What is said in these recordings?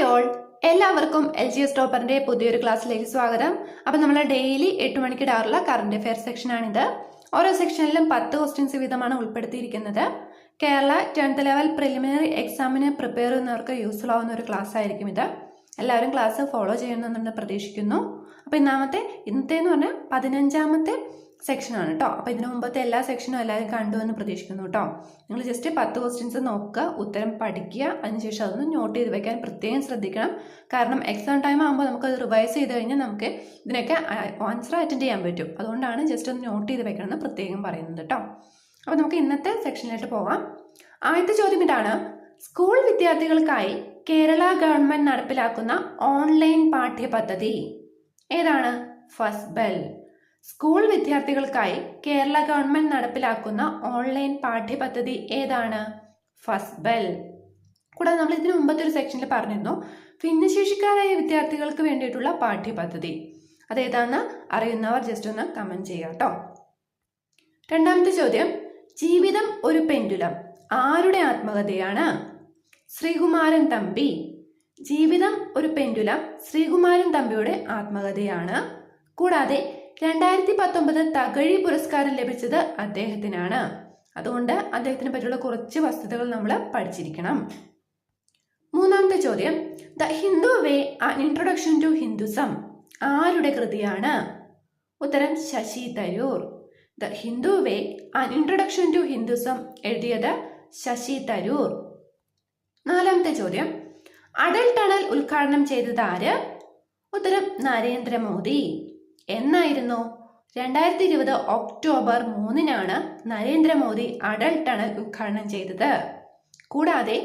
Hi all, എല്ലാവർക്കും LGS ടോപ്പറിന്റെ പുതിയൊരു ക്ലാസ്സിലേക്ക് സ്വാഗതം. അപ്പം നമ്മൾ ഡെയിലി 8 മണിക്ക് ഇടാറുള്ള കറണ്ട് അഫെയർ സെക്ഷനാണിത്. ഓരോ സെക്ഷനിലും 10 ക്വസ്റ്റ്യൻസ് വീതമാണ് ഉൾപ്പെടുത്തിയിരിക്കുന്നത്. കേരള 10th ലെവൽ പ്രിലിമിനറി എക്സാമിന് പ്രിപ്പയർ ചെയ്യുന്നവർക്ക് യൂസ്ഫുൾ ആവുന്ന ഒരു ക്ലാസ് ആയിരിക്കും ഇത്. എല്ലാവരും ക്ലാസ് ഫോളോ ചെയ്യുമെന്ന് പ്രതീക്ഷിക്കുന്നു. അപ്പോൾ ഇന്നത്തെ എന്ന് പറഞ്ഞാൽ 15ാമത്തെ സെക്ഷനാണ് കേട്ടോ. അപ്പോൾ ഇതിനു മുമ്പത്തെ എല്ലാ സെക്ഷനും എല്ലാവരും കണ്ടു എന്ന് പ്രതീക്ഷിക്കുന്നു കേട്ടോ. നിങ്ങൾ ജസ്റ്റ് 10 ക്വസ്റ്റ്യൻസ് നോക്കുക, ഉത്തരം പഠിക്കുക, അതിനുശേഷം അതൊന്ന് നോട്ട് ചെയ്ത് വെക്കാൻ പ്രത്യേകം ശ്രദ്ധിക്കണം. കാരണം എക്സാം ടൈം ആകുമ്പോൾ നമുക്കത് റിവൈസ് ചെയ്ത് കഴിഞ്ഞാൽ നമുക്ക് ഇതിനൊക്കെ ആൻസർ അറ്റൻഡ് ചെയ്യാൻ പറ്റും. അതുകൊണ്ടാണ് ജസ്റ്റ് ഒന്ന് നോട്ട് ചെയ്ത് വെക്കണം എന്ന് പ്രത്യേകം പറയുന്നത് കേട്ടോ. അപ്പോൾ നമുക്ക് ഇന്നത്തെ സെക്ഷനിലേക്ക് പോകാം. ആദ്യത്തെ ചോദ്യം ഇതാണ്: സ്കൂൾ വിദ്യാർത്ഥികൾക്കായി കേരള ഗവൺമെന്റ് നടപ്പിലാക്കുന്ന ഓൺലൈൻ പാഠ്യപദ്ധതി ഏതാണ്? ഫസ്ബൽ. സ്കൂൾ വിദ്യാർത്ഥികൾക്കായി കേരള ഗവൺമെന്റ് നടപ്പിലാക്കുന്ന ഓൺലൈൻ പാഠ്യപദ്ധതി ഏതാണ്? ഫസ്ബൽ. കൂടാതെ നമ്മൾ ഇതിനു മുമ്പത്തെ ഒരു സെക്ഷനിൽ പറഞ്ഞിരുന്നു ഭിന്നശേഷിക്കാരായ വിദ്യാർത്ഥികൾക്ക് വേണ്ടിയിട്ടുള്ള പാഠ്യപദ്ധതി. അതേതാന്ന് അറിയുന്നവർ ജസ്റ്റ് ഒന്ന് കമന്റ് ചെയ്യുക കേട്ടോ. രണ്ടാമത്തെ ചോദ്യം: ജീവിതം ഒരു പെൻഡുലം ആരുടെ ആത്മകഥയാണ്? ശ്രീകുമാരൻ തമ്പി. ജീവിതം ഒരു പെൻഡുലം ശ്രീകുമാരൻ തമ്പിയുടെ ആത്മകഥയാണ്. കൂടാതെ 2019 തകഴി പുരസ്കാരം ലഭിച്ചത് അദ്ദേഹത്തിനാണ്. അതുകൊണ്ട് അദ്ദേഹത്തിനെ പറ്റിയുള്ള കുറച്ച് വസ്തുതകൾ നമ്മൾ പഠിച്ചിരിക്കണം. മൂന്നാമത്തെ ചോദ്യം: the Hindu way an introduction to Hinduism ആരുടെ കൃതിയാണ്? ഉത്തരം Shashi Tharoor. The Hindu way an introduction to Hinduism എഴുതിയത് ശശി തരൂർ. നാലാമത്തെ ചോദ്യം: അടൽ ടണൽ ഉദ്ഘാടനം ചെയ്തത് ആര്? ഉത്തരം നരേന്ദ്രമോദി. എന്നായിരുന്നു? 2020 ഒക്ടോബർ 3-നാണ് നരേന്ദ്രമോദി അടൽ ടണൽ ഉദ്ഘാടനം ചെയ്തത്. കൂടാതെ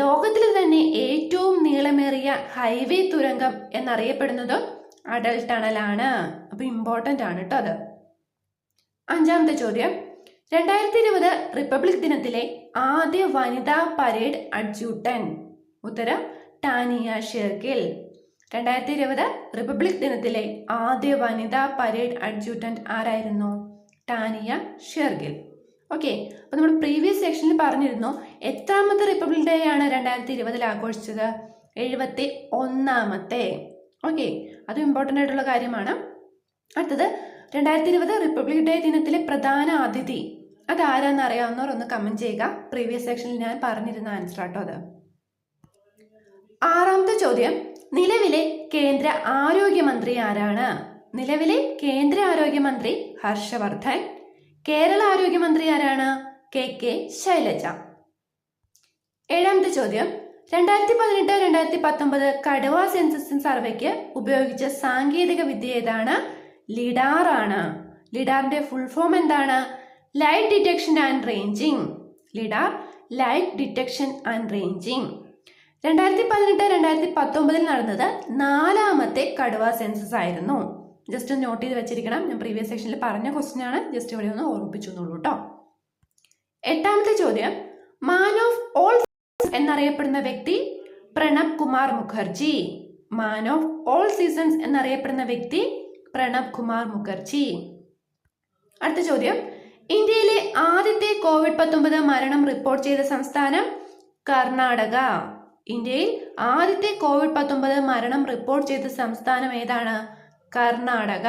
ലോകത്തിലെ തന്നെ ഏറ്റവും നീളമേറിയ ഹൈവേ തുരങ്കം എന്നറിയപ്പെടുന്നത് അടൽ ടണലാണ്. അപ്പൊ ഇമ്പോർട്ടന്റ് ആണ് കേട്ടോ അത്. അഞ്ചാമത്തെ ചോദ്യം: 2020 റിപ്പബ്ലിക് ദിനത്തിലെ ആദ്യ വനിതാ പരേഡ് അഡ്ജൂട്ടന്റ്. ഉത്തരം ടാനിയ ഷെർഗിൽ. 2020 റിപ്പബ്ലിക് ദിനത്തിലെ ആദ്യ വനിതാ പരേഡ് അഡ്ജൂട്ടന്റ് ആരായിരുന്നു? ടാനിയ ഷെർഗിൽ. ഓക്കെ, അപ്പൊ നമ്മൾ പ്രീവിയസ് സെക്ഷനിൽ പറഞ്ഞിരുന്നു എത്രാമത്തെ റിപ്പബ്ലിക് ഡേ ആണ് 2020 ആഘോഷിച്ചത്? 71ാമത്തെ. ഓക്കെ, അതും ഇമ്പോർട്ടൻ്റ് ആയിട്ടുള്ള കാര്യമാണ്. അടുത്തത് 2020 റിപ്പബ്ലിക് ഡേ ദിനത്തിലെ പ്രധാന അതിഥി അതാരാന്ന് അറിയാവുന്നവർ ഒന്ന് കമന്റ് ചെയ്യുക. പ്രീവിയസ് സെക്ഷനിൽ ഞാൻ പറഞ്ഞിരുന്ന ആൻസർ ആട്ടോ അത്. ആറാമത്തെ ചോദ്യം: നിലവിലെ കേന്ദ്ര ആരോഗ്യമന്ത്രി ആരാണ്? നിലവിലെ കേന്ദ്ര ആരോഗ്യമന്ത്രി ഹർഷവർദ്ധൻ. കേരള ആരോഗ്യമന്ത്രി ആരാണ്? കെ ശൈലജ. ഏഴാമത്തെ ചോദ്യം: 2018-2019 കടുവ സെൻസസ് സർവേക്ക് ഉപയോഗിച്ച സാങ്കേതിക വിദ്യ ഏതാണ്? ലിഡാർ ആണ്. ലിഡാറിന്റെ ഫുൾ ഫോം എന്താണ്? Light detection and ranging. Lidar light detection and ranging. 2018-2019 നടന്നത് 4ാമത്തെ കടുവ സെൻസസ് ആയിരുന്നു. ജസ്റ്റ് ഒന്ന് നോട്ട് ചെയ്ത് വെച്ചിരിക്കണം. ഞാൻ പ്രീവിയസ് സെക്ഷനിൽ പറഞ്ഞ ക്വസ്റ്റ്യൻ ആണ്, ജസ്റ്റ് ഇവിടെ ഒന്ന് ഓർമ്മിപ്പിച്ചു കേട്ടോ. എട്ടാമത്തെ ചോദ്യം: മാൻ ഓഫ് ഓൾ എന്നറിയപ്പെടുന്ന വ്യക്തി Pranab Kumar Mukherjee. Man of all seasons എന്നറിയപ്പെടുന്ന വ്യക്തി പ്രണബ് കുമാർ മുഖർജി. അടുത്ത ചോദ്യം: ഇന്ത്യയിലെ ആദ്യത്തെ COVID-19 മരണം റിപ്പോർട്ട് ചെയ്ത സംസ്ഥാനം കർണാടക. ഇന്ത്യയിൽ ആദ്യത്തെ COVID-19 മരണം റിപ്പോർട്ട് ചെയ്ത സംസ്ഥാനം ഏതാണ്? കർണാടക.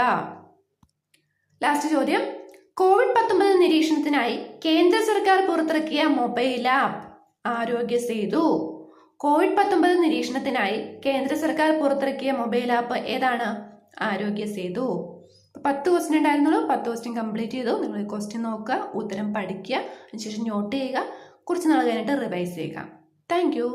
ലാസ്റ്റ് ചോദ്യം: COVID-19 നിരീക്ഷണത്തിനായി കേന്ദ്ര സർക്കാർ പുറത്തിറക്കിയ മൊബൈൽ ആപ്പ് ആരോഗ്യ സേതു. COVID-19 നിരീക്ഷണത്തിനായി കേന്ദ്ര സർക്കാർ പുറത്തിറക്കിയ മൊബൈൽ ആപ്പ് ഏതാണ്? ആരോഗ്യ സേതു. 10 ക്വസ്റ്റ്യൻ ഉണ്ടായിരുന്നുള്ളൂ. 10 ക്വസ്റ്റ്യൻ കംപ്ലീറ്റ് ചെയ്തു. നിങ്ങൾ ക്വസ്റ്റ്യൻ നോക്കുക, ഉത്തരം പഠിക്കുക, അതിനുശേഷം നോട്ട് ചെയ്യുക, കുറച്ച് നാൾ കഴിഞ്ഞിട്ട് റിവൈസ് ചെയ്യുക. Thank you.